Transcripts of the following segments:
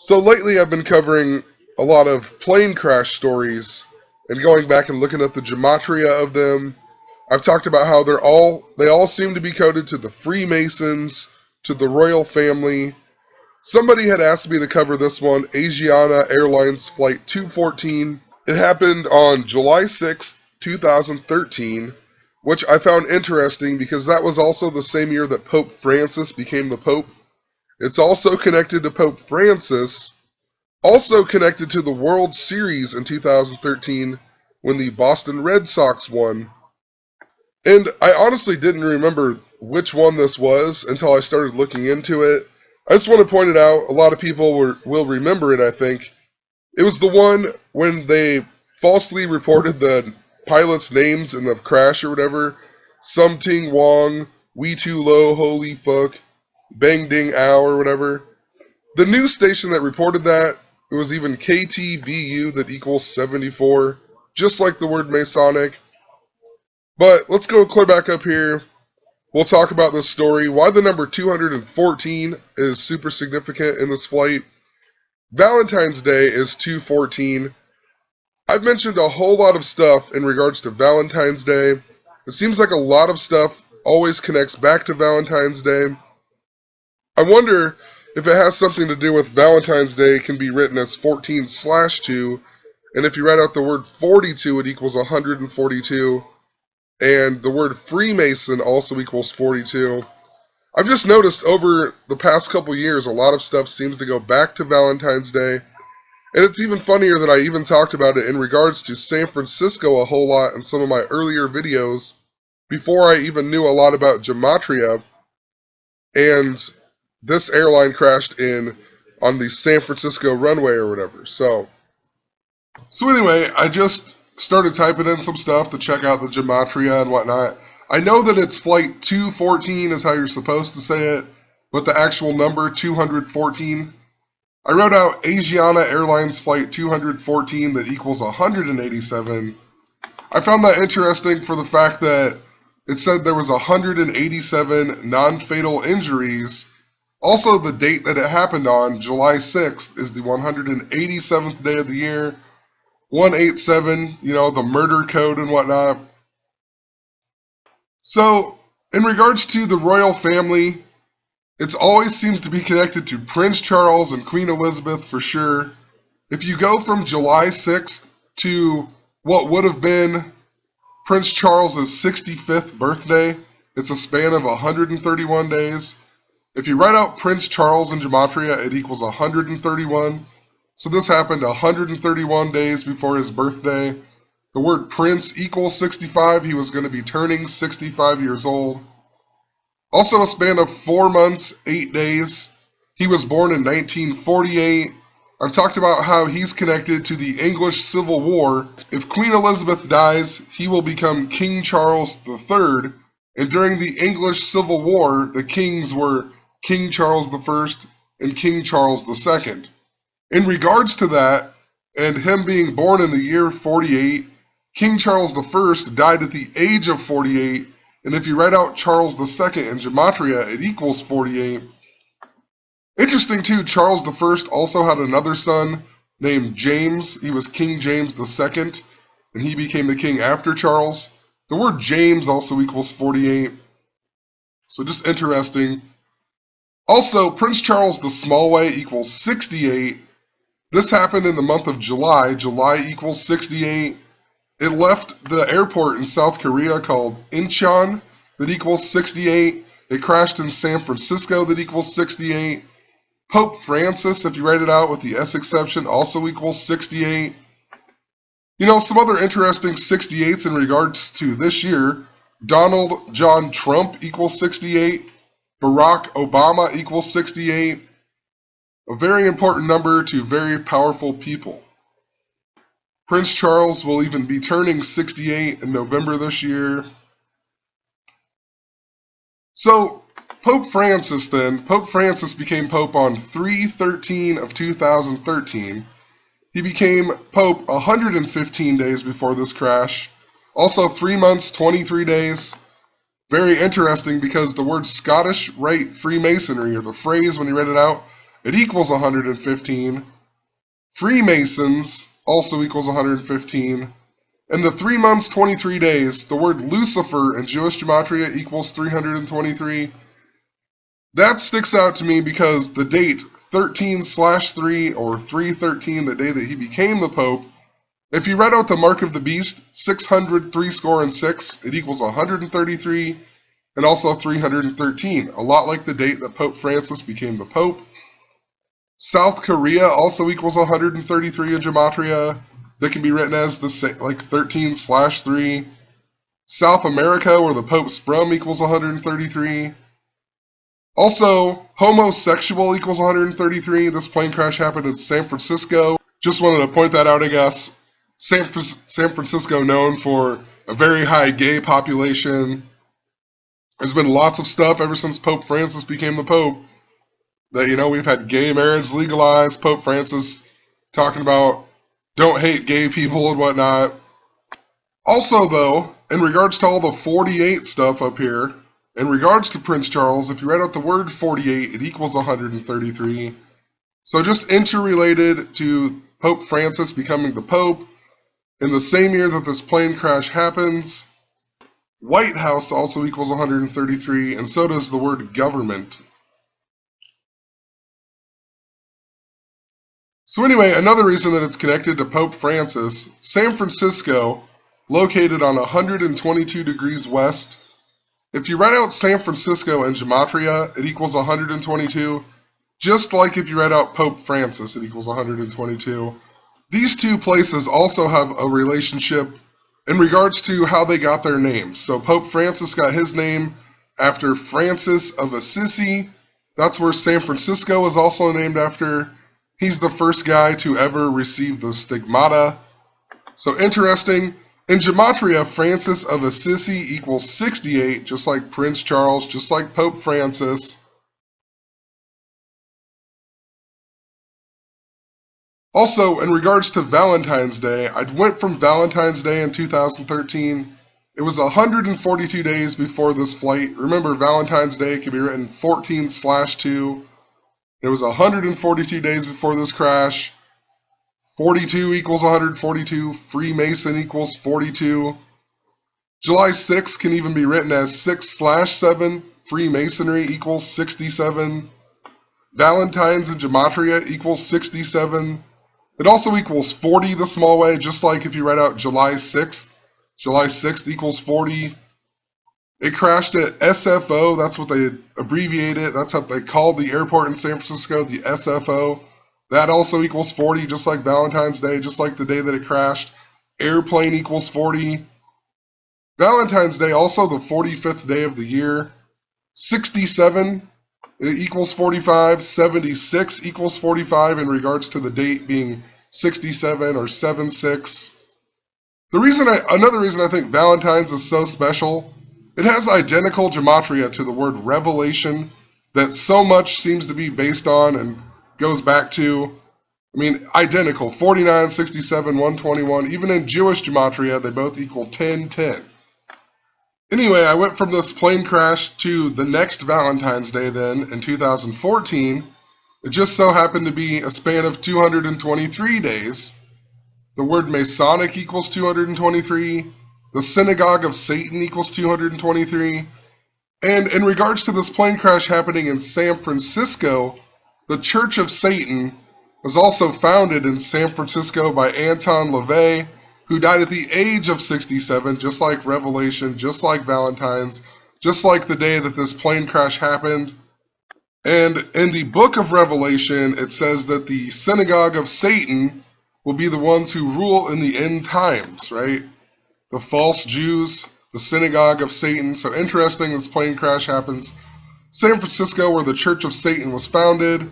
So lately I've been covering a lot of plane crash stories and going back and looking at the gematria of them. I've talked about how they all seem to be coded to the Freemasons, to the royal family. Somebody had asked me to cover this one, Asiana Airlines Flight 214. It happened on July 6th, 2013, which I found interesting because that was also the same year that Pope Francis became the Pope. It's also connected to Pope Francis, also connected to the World Series in 2013 when the Boston Red Sox won. And I honestly didn't remember which one this was until I started looking into it. I just want to point it out. A lot of people will remember it, I think. It was the one when they falsely reported the pilots' names in the crash or whatever. Something Wong, We Too Low, Holy Fuck, Bang Ding Ow or whatever. The news station that reported that, it was even KTVU that equals 74, just like the word Masonic. But let's go clear back up here. We'll talk about this story, why the number 214 is super significant in this flight. Valentine's Day is 214. I've mentioned a whole lot of stuff in regards to Valentine's Day. It seems like a lot of stuff always connects back to Valentine's Day. I wonder if it has something to do with Valentine's Day can be written as 14/2, and if you write out the word 42, it equals 142, and the word Freemason also equals 42. I've just noticed over the past couple years, a lot of stuff seems to go back to Valentine's Day, and it's even funnier that I even talked about it in regards to San Francisco a whole lot in some of my earlier videos, before I even knew a lot about gematria, and this airline crashed in on the San Francisco runway or whatever. So anyway, I just started typing in some stuff to check out the gematria and whatnot. I know that it's flight 214 is how you're supposed to say it, but the actual number 214. I wrote out Asiana Airlines flight 214 that equals 187. I found that interesting for the fact that it said there was 187 non-fatal injuries. Also, the date that it happened on, July 6th, is the 187th day of the year. 187, the murder code and whatnot. So, in regards to the royal family, it always seems to be connected to Prince Charles and Queen Elizabeth for sure. If you go from July 6th to what would have been Prince Charles's 65th birthday, it's a span of 131 days. If you write out Prince Charles in gematria, it equals 131. So this happened 131 days before his birthday. The word prince equals 65. He was going to be turning 65 years old. Also a span of 4 months, 8 days. He was born in 1948. I've talked about how he's connected to the English Civil War. If Queen Elizabeth dies, he will become King Charles III. And during the English Civil War, the kings were King Charles I and King Charles II. In regards to that, and him being born in the year 48, King Charles I died at the age of 48, and if you write out Charles II in gematria, it equals 48. Interesting too, Charles I also had another son named James. He was King James II, and he became the king after Charles. The word James also equals 48. So just interesting. Also, Prince Charles the Small Way equals 68. This happened in the month of July. July equals 68. It left the airport in South Korea called Incheon that equals 68. It crashed in San Francisco that equals 68. Pope Francis, if you write it out with the S exception, also equals 68. Some other interesting 68s in regards to this year. Donald John Trump equals 68. Barack Obama equals 68. A very important number to very powerful people. Prince Charles will even be turning 68 in November this year. So, Pope Francis became Pope on 3/13 of 2013. He became Pope 115 days before this crash. Also 3 months, 23 days. Very interesting because the word Scottish Rite Freemasonry, or the phrase when you read it out, it equals 115. Freemasons also equals 115. And the 3 months, 23 days, the word Lucifer in Jewish gematria equals 323. That sticks out to me because the date 13/3 or 313, the day that he became the Pope, if you read out the mark of the beast, 603 score and 6, it equals 133 and also 313, a lot like the date that Pope Francis became the Pope. South Korea also equals 133 in gematria. That can be written as like 13/3. South America, where the Pope's from, equals 133. Also, homosexual equals 133. This plane crash happened in San Francisco. Just wanted to point that out, I guess. San Francisco, known for a very high gay population. There's been lots of stuff ever since Pope Francis became the Pope that, we've had gay marriage legalized. Pope Francis talking about don't hate gay people and whatnot. Also, though, in regards to all the 48 stuff up here, in regards to Prince Charles, if you write out the word 48, it equals 133. So just interrelated to Pope Francis becoming the Pope, in the same year that this plane crash happens, White House also equals 133, and so does the word government. So anyway, another reason that it's connected to Pope Francis, San Francisco, located on 122 degrees west. If you write out San Francisco in gematria, it equals 122, just like if you write out Pope Francis, it equals 122. These two places also have a relationship in regards to how they got their names. So Pope Francis got his name after Francis of Assisi. That's where San Francisco is also named after. He's the first guy to ever receive the stigmata. So interesting. In gematria, Francis of Assisi equals 68, just like Prince Charles, just like Pope Francis. Also, in regards to Valentine's Day, I went from Valentine's Day in 2013. It was 142 days before this flight. Remember, Valentine's Day can be written 14/2. It was 142 days before this crash. 42 equals 142. Freemason equals 42. July 6th can even be written as 6/7. Freemasonry equals 67. Valentine's in gematria equals 67. It also equals 40 the small way, just like if you write out July 6th. July 6th equals 40. It crashed at SFO, that's what they abbreviated, that's what they called the airport in San Francisco, the SFO. That also equals 40, just like Valentine's Day, just like the day that it crashed. Airplane equals 40. Valentine's Day, also the 45th day of the year. 67 equals 45. 76 equals 45 in regards to the date being 67 or 7/6. Another reason I think Valentine's is so special, it has identical gematria to the word revelation that so much seems to be based on and goes back to. Identical. 49, 67, 121. Even in Jewish gematria, they both equal 10/10. Anyway, I went from this plane crash to the next Valentine's Day then in 2014. It just so happened to be a span of 223 days. The word Masonic equals 223. The Synagogue of Satan equals 223. And in regards to this plane crash happening in San Francisco, the Church of Satan was also founded in San Francisco by Anton LaVey, who died at the age of 67, just like Revelation, just like Valentine's, just like the day that this plane crash happened. And in the book of Revelation, it says that the Synagogue of Satan will be the ones who rule in the end times, right? The false Jews, the Synagogue of Satan. So interesting, this plane crash happens. San Francisco, where the Church of Satan was founded.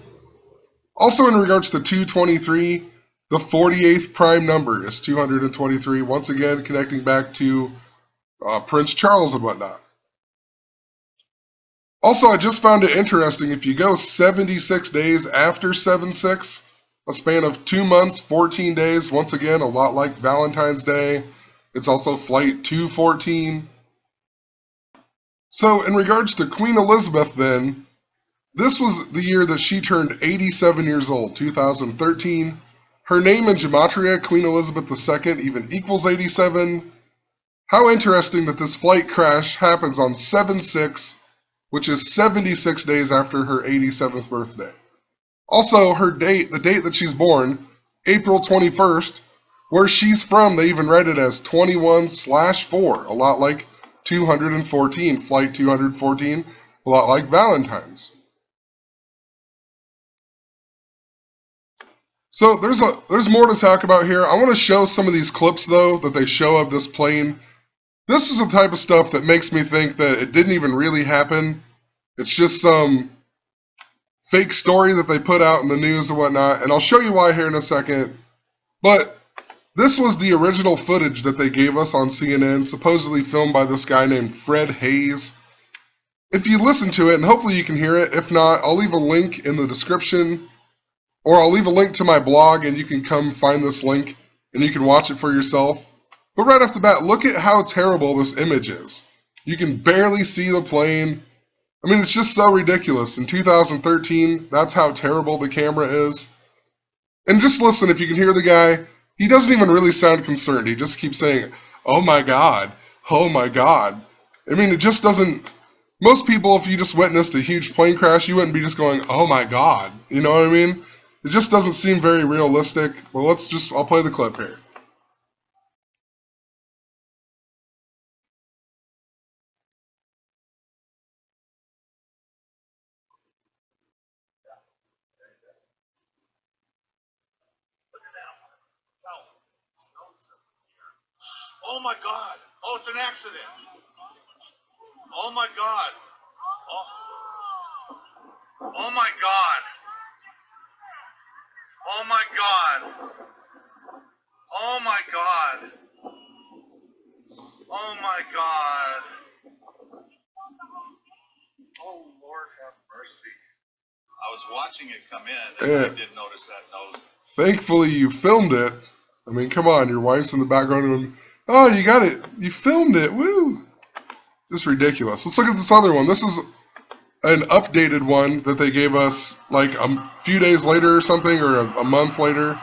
Also in regards to 223, the 48th prime number is 223, once again connecting back to Prince Charles and whatnot. Also, I just found it interesting, if you go 76 days after 7/6, a span of 2 months, 14 days, once again, a lot like Valentine's Day. It's also flight 214. So in regards to Queen Elizabeth then, This was the year that she turned 87 years old, 2013. Her name in gematria, Queen Elizabeth II, even equals 87. How interesting that this flight crash happens on 7/6, which is 76 days after her 87th birthday. Also, her date, the date that she's born, April 21st, where she's from, they even read it as 21/4, a lot like 214, flight 214, a lot like Valentine's. So there's more to talk about here. I want to show some of these clips though that they show of this plane. This is the type of stuff that makes me think that it didn't even really happen. It's just some fake story that they put out in the news and whatnot, and I'll show you why here in a second. But this was the original footage that they gave us on CNN, supposedly filmed by this guy named Fred Hayes. If you listen to it, and hopefully you can hear it, if not, I'll leave a link in the description, or I'll leave a link to my blog and you can come find this link and you can watch it for yourself. But right off the bat, look at how terrible this image is. You can barely see the plane. I mean, it's just so ridiculous. In 2013, that's how terrible the camera is. And just listen, if you can hear the guy, he doesn't even really sound concerned. He just keeps saying, "Oh my God, oh my God." I mean, it just doesn't... Most people, if you just witnessed a huge plane crash, you wouldn't be just going, "Oh my God." You know what I mean? It just doesn't seem very realistic. Well, I'll play the clip here. Oh my God! Oh, it's an accident! Oh my God! Oh my God! Oh my God! Oh my God! Oh my God! Oh Lord have mercy! I was watching it come in, and I did notice that nose. Thankfully, you filmed it. I mean, come on, your wife's in the background going, "Oh, you got it. You filmed it. Woo." Just ridiculous. Let's look at this other one. This is an updated one that they gave us like a few days later or something, or a month later.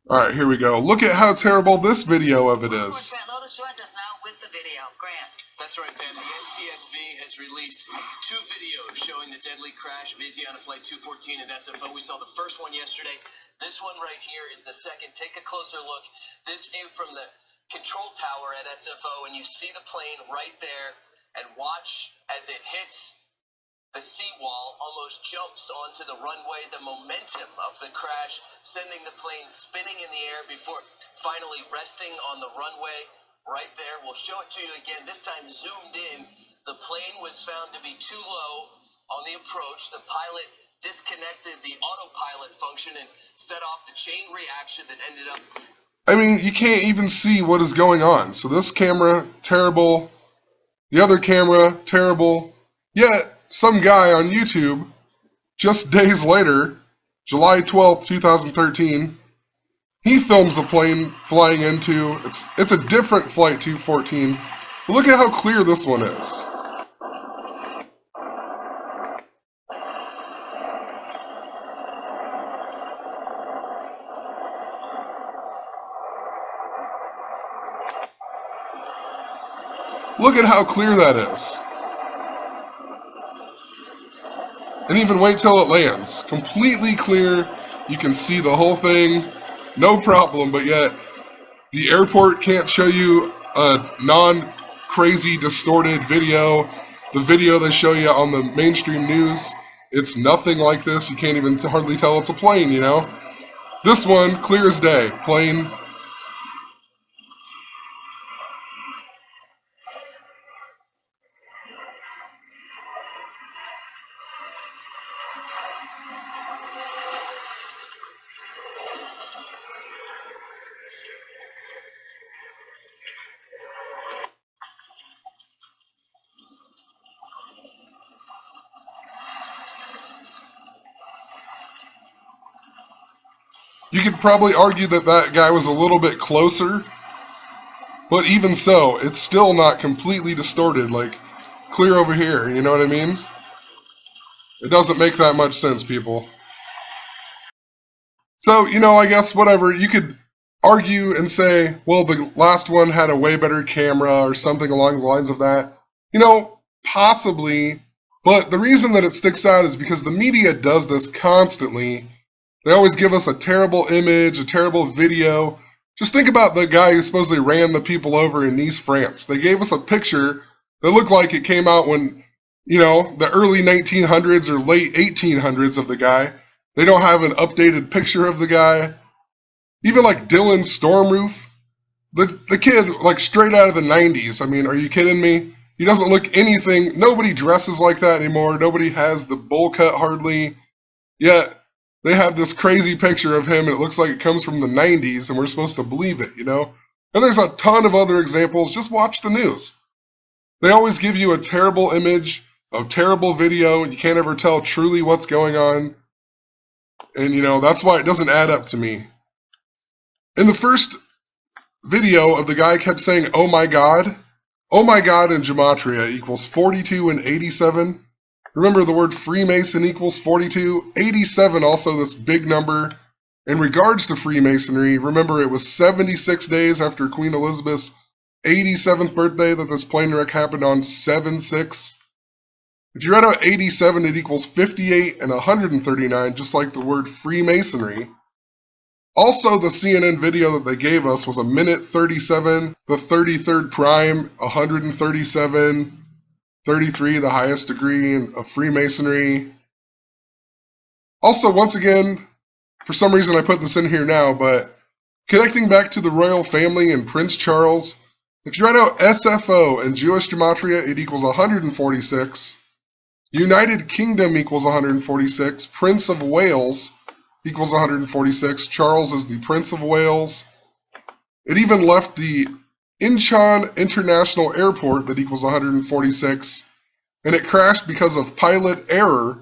Alright, here we go. Look at how terrible this video of it is. That's right, Ben. The NTSB has released 2 videos showing the deadly crash of Asiana Flight 214 at SFO. We saw the first one yesterday. This one right here is the second. Take a closer look. This view from the control tower at SFO, and you see the plane right there, and watch as it hits the seawall, almost jumps onto the runway. The momentum of the crash sending the plane spinning in the air before finally resting on the runway. Right there, we'll show it to you again, this time zoomed in. The plane was found to be too low on the approach. The pilot disconnected the autopilot function and set off the chain reaction that ended up... I mean, you can't even see what is going on. So this camera, terrible. The other camera, terrible. Yet, some guy on YouTube, just days later, July 12th, 2013, he films a plane flying into, it's a different Flight 214. But look at how clear this one is. Look at how clear that is. And even wait till it lands. Completely clear. You can see the whole thing. No problem, but yet the airport can't show you a non-crazy distorted video. The video they show you on the mainstream news, it's nothing like this. You can't even hardly tell it's a plane, you know? This one, clear as day. Plane. You could probably argue that that guy was a little bit closer, but even so, it's still not completely distorted, like clear over here, you know what I mean? It doesn't make that much sense, people. So, I guess whatever, you could argue and say, well, the last one had a way better camera or something along the lines of that. Possibly, but the reason that it sticks out is because the media does this constantly. They always give us a terrible image, a terrible video. Just think about the guy who supposedly ran the people over in Nice, France. They gave us a picture that looked like it came out when, the early 1900s or late 1800s of the guy. They don't have an updated picture of the guy. Even like Dylan Stormroof, the kid, like straight out of the 90s. I mean, are you kidding me? He doesn't look anything. Nobody dresses like that anymore. Nobody has the bowl cut hardly. Yet they have this crazy picture of him, and it looks like it comes from the 90s, and we're supposed to believe it, And there's a ton of other examples. Just watch the news. They always give you a terrible image, a terrible video, and you can't ever tell truly what's going on. And, that's why it doesn't add up to me. In the first video of the guy kept saying, oh my God in Gematria equals 42 and 87. Remember the word Freemason equals 42. 87 also this big number. In regards to Freemasonry, remember it was 76 days after Queen Elizabeth's 87th birthday that this plane wreck happened on 7/6. If you write out 87, it equals 58 and 139, just like the word Freemasonry. Also, the CNN video that they gave us was a minute 37, the 33rd prime, 137, 33, the highest degree of Freemasonry. Also, once again, for some reason I put this in here now, but connecting back to the royal family and Prince Charles, if you write out SFO in Jewish Gematria, it equals 146. United Kingdom equals 146. Prince of Wales equals 146. Charles is the Prince of Wales. It even left the Incheon International Airport that equals 146. And it crashed because of pilot error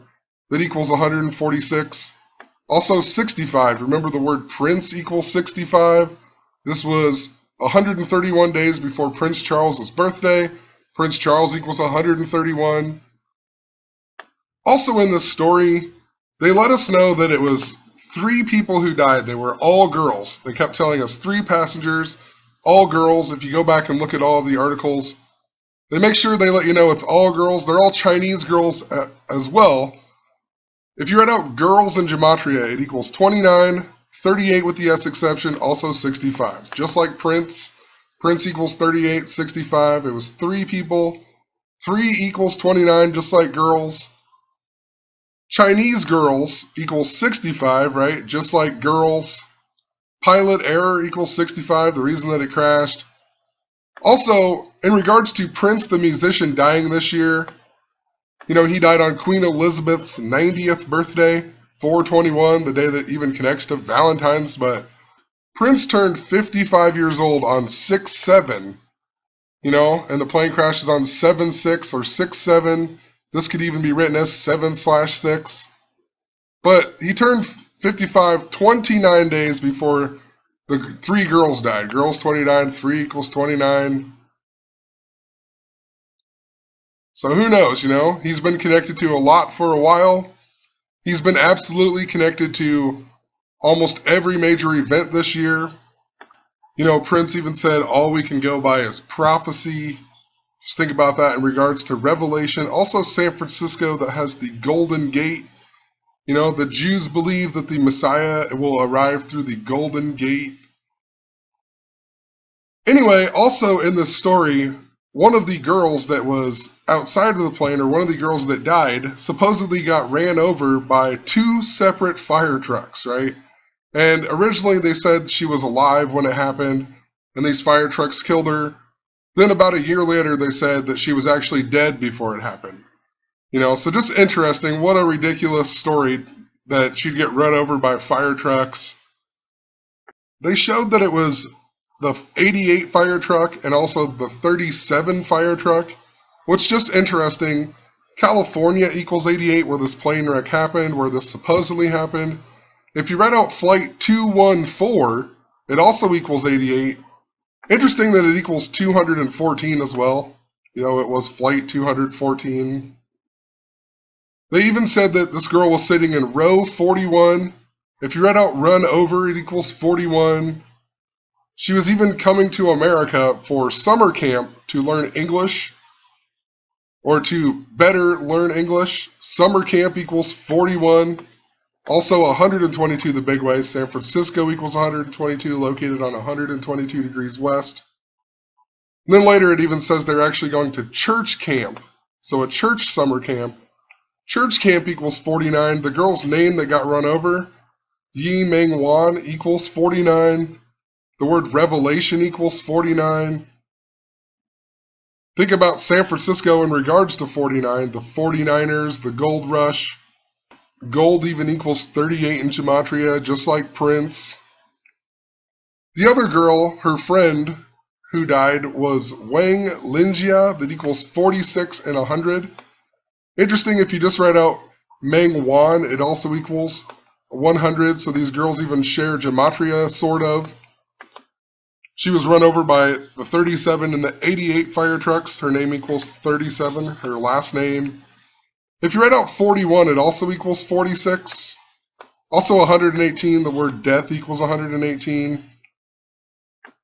that equals 146. Also 65. Remember the word Prince equals 65. This was 131 days before Prince Charles' birthday. Prince Charles equals 131. Also in this story, they let us know that it was 3 people who died. They were all girls. They kept telling us 3 passengers, all girls. If you go back and look at all of the articles, they make sure they let you know it's all girls. They're all Chinese girls as well. If you write out girls in Gematria, it equals 29, 38 with the S exception, also 65. Just like Prince. Prince equals 38, 65. It was 3 people. 3 equals 29, just like girls. Chinese girls equals 65, right? Just like girls. Pilot error equals 65, the reason that it crashed. Also, in regards to Prince the musician dying this year, he died on Queen Elizabeth's 90th birthday, 4/21, the day that even connects to Valentine's, but Prince turned 55 years old on 6/7, and the plane crashes on 7/6 or 6/7. This could even be written as 7/6. But he turned 55 29 days before the 3 girls died. Girls 29, 3 equals 29. So who knows, He's been connected to a lot for a while. He's been absolutely connected to almost every major event this year. Prince even said all we can go by is prophecy. Just think about that in regards to Revelation. Also San Francisco that has the Golden Gate. The Jews believe that the Messiah will arrive through the Golden Gate. Anyway, also in this story, one of the girls that was outside of the plane, or one of the girls that died, supposedly got ran over by 2 separate fire trucks, right? And originally they said she was alive when it happened, and these fire trucks killed her. Then about a year later, they said that she was actually dead before it happened. So just interesting. What a ridiculous story that she'd get run over by fire trucks. They showed that it was the 88 fire truck and also the 37 fire truck, which is just interesting. California equals 88, where this plane wreck happened, where this supposedly happened. If you write out flight 214, it also equals 88. Interesting that it equals 214 as well. It was flight 214. They even said that this girl was sitting in row 41. If you read out run over, it equals 41. She was even coming to America for summer camp to learn English, or to better learn English. Summer camp equals 41. Also 122 the big way. San Francisco equals 122, located on 122 degrees west. And then later it even says they're actually going to church camp. So a church summer camp. Church camp equals 49. The girl's name that got run over, Yi Meng Wan, equals 49. The word revelation equals 49. Think about San Francisco in regards to 49. The 49ers, the gold rush. Gold even equals 38 in Gematria, just like Prince. The other girl, her friend who died, was Wang Linjia, that equals 46 and 100. Interesting, if you just write out Meng Wan, it also equals 100, so these girls even share Gematria, sort of. She was run over by the 37 and the 88 fire trucks. Her name equals 37, her last name. If you write out 41, it also equals 46. Also 118, the word death equals 118.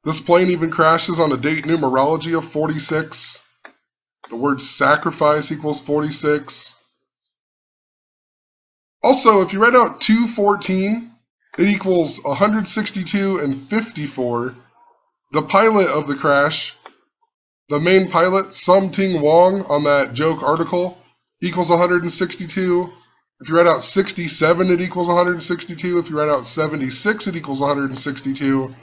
This plane even crashes on a date numerology of 46. The word sacrifice equals 46. Also, if you write out 214, it equals 162 and 54. The pilot of the crash, the main pilot, Sum Ting Wong, on that joke article, equals 162. If you write out 67, it equals 162. If you write out 76, it equals 162.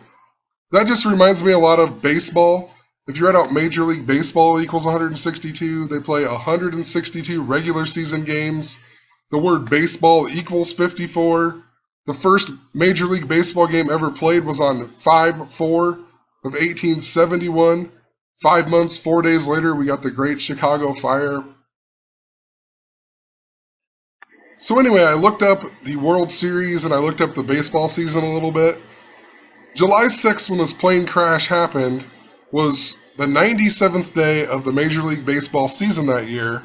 That just reminds me a lot of baseball. If you write out Major League Baseball, it equals 162. They play 162 regular season games. The word baseball equals 54. The first Major League Baseball game ever played was on 5/4 of 1871. 5 months, 4 days later, we got the Great Chicago Fire. So anyway, I looked up the World Series and I looked up the baseball season a little bit. July 6th, when this plane crash happened, was the 97th day of the Major League Baseball season that year.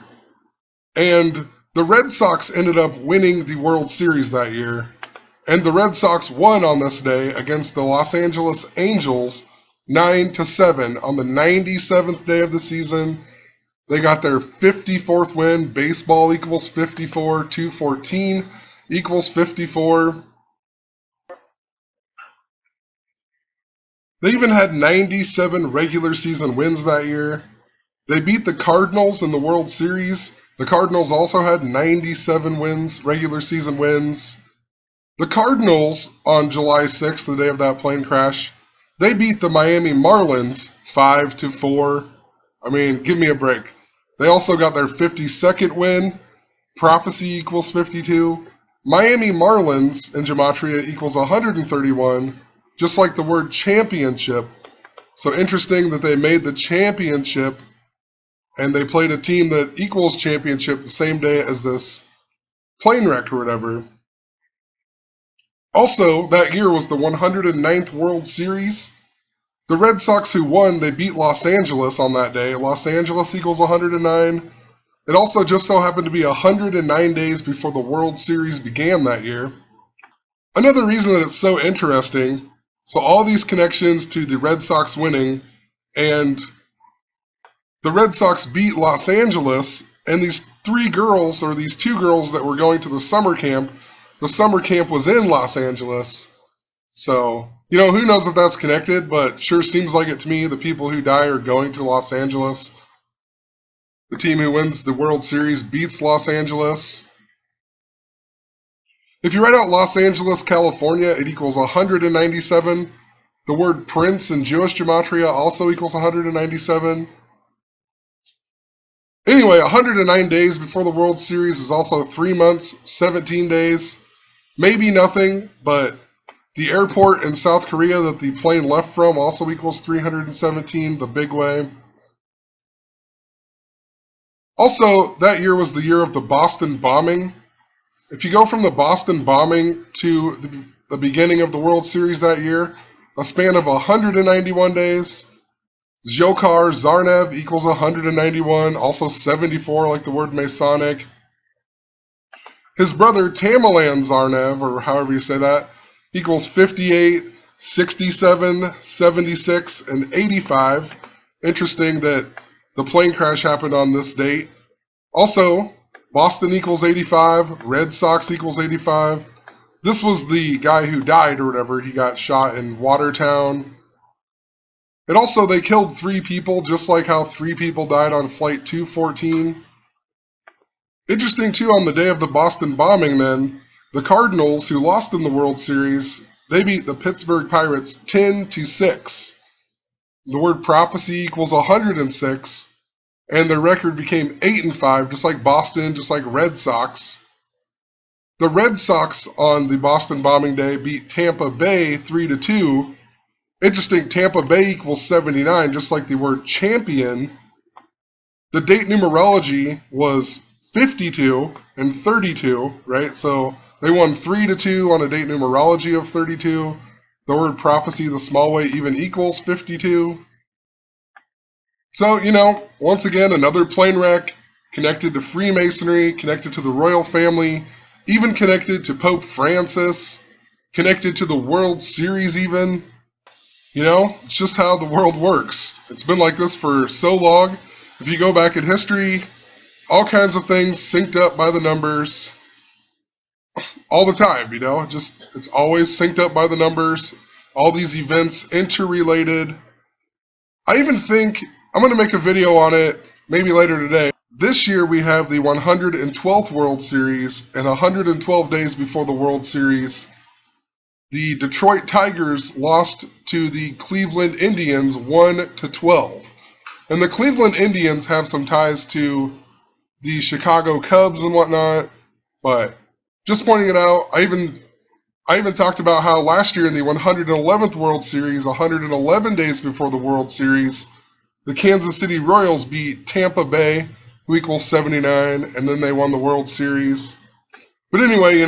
And the Red Sox ended up winning the World Series that year. And the Red Sox won on this day against the Los Angeles Angels 9-7 on the 97th day of the season. They got their 54th win. Baseball equals 54. 214 equals 54. They even had 97 regular season wins that year. They beat the Cardinals in the World Series. The Cardinals also had 97 wins, regular season wins. The Cardinals, on July 6th, the day of that plane crash, they beat the Miami Marlins 5-4. I mean, give me a break. They also got their 52nd win. Prophecy equals 52. Miami Marlins in Gematria equals 131, just like the word championship. So interesting that they made the championship and they played a team that equals championship the same day as this plane wreck or whatever. Also, that year was the 109th World Series. The Red Sox who won, they beat Los Angeles on that day. Los Angeles equals 109. It also just so happened to be 109 days before the World Series began that year. Another reason that it's so interesting, so all these connections to the Red Sox winning, and the Red Sox beat Los Angeles, and these three girls, or these two girls that were going to the summer camp was in Los Angeles. So, who knows if that's connected, but sure seems like it to me. The people who die are going to Los Angeles. The team who wins the World Series beats Los Angeles. If you write out Los Angeles, California, it equals 197. The word Prince in Jewish Gematria also equals 197. Anyway, 109 days before the World Series is also 3 months, 17 days. Maybe nothing, but the airport in South Korea that the plane left from also equals 317, the big way. Also, that year was the year of the Boston bombing. If you go from the Boston bombing to the beginning of the World Series that year, a span of 191 days. Dzhokhar Zarnev equals 191, also 74 like the word Masonic. His brother Tamerlan Zarnev, or however you say that, equals 58, 67, 76, and 85. Interesting that the plane crash happened on this date. Also, Boston equals 85, Red Sox equals 85. This was the guy who died or whatever. He got shot in Watertown. And also, they killed 3 people, just like how 3 people died on Flight 214. Interesting, too, on the day of the Boston bombing, then, the Cardinals, who lost in the World Series, they beat the Pittsburgh Pirates 10-6. The word prophecy equals 106, and their record became 8-5, just like Boston, just like Red Sox. The Red Sox on the Boston bombing day beat Tampa Bay 3-2. Interesting, Tampa Bay equals 79, just like the word champion. The date numerology was 52 and 32, right? So they won 3-2 on a date numerology of 32. The word prophecy, the small way, even equals 52. So, once again, another plane wreck connected to Freemasonry, connected to the royal family, even connected to Pope Francis, connected to the World Series even. It's just how the world works. It's been like this for so long. If you go back in history, all kinds of things synced up by the numbers all the time, it's always synced up by the numbers. All these events interrelated. I even think I'm going to make a video on it maybe later today. This year we have the 112th World Series, and 112 days before the World Series, the Detroit Tigers lost to the Cleveland Indians 1-12. And the Cleveland Indians have some ties to the Chicago Cubs and whatnot, but just pointing it out, I even talked about how last year in the 111th World Series, 111 days before the World Series, the Kansas City Royals beat Tampa Bay, who equals 79, and then they won the World Series. But anyway,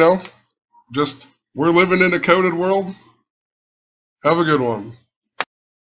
just we're living in a coded world. Have a good one.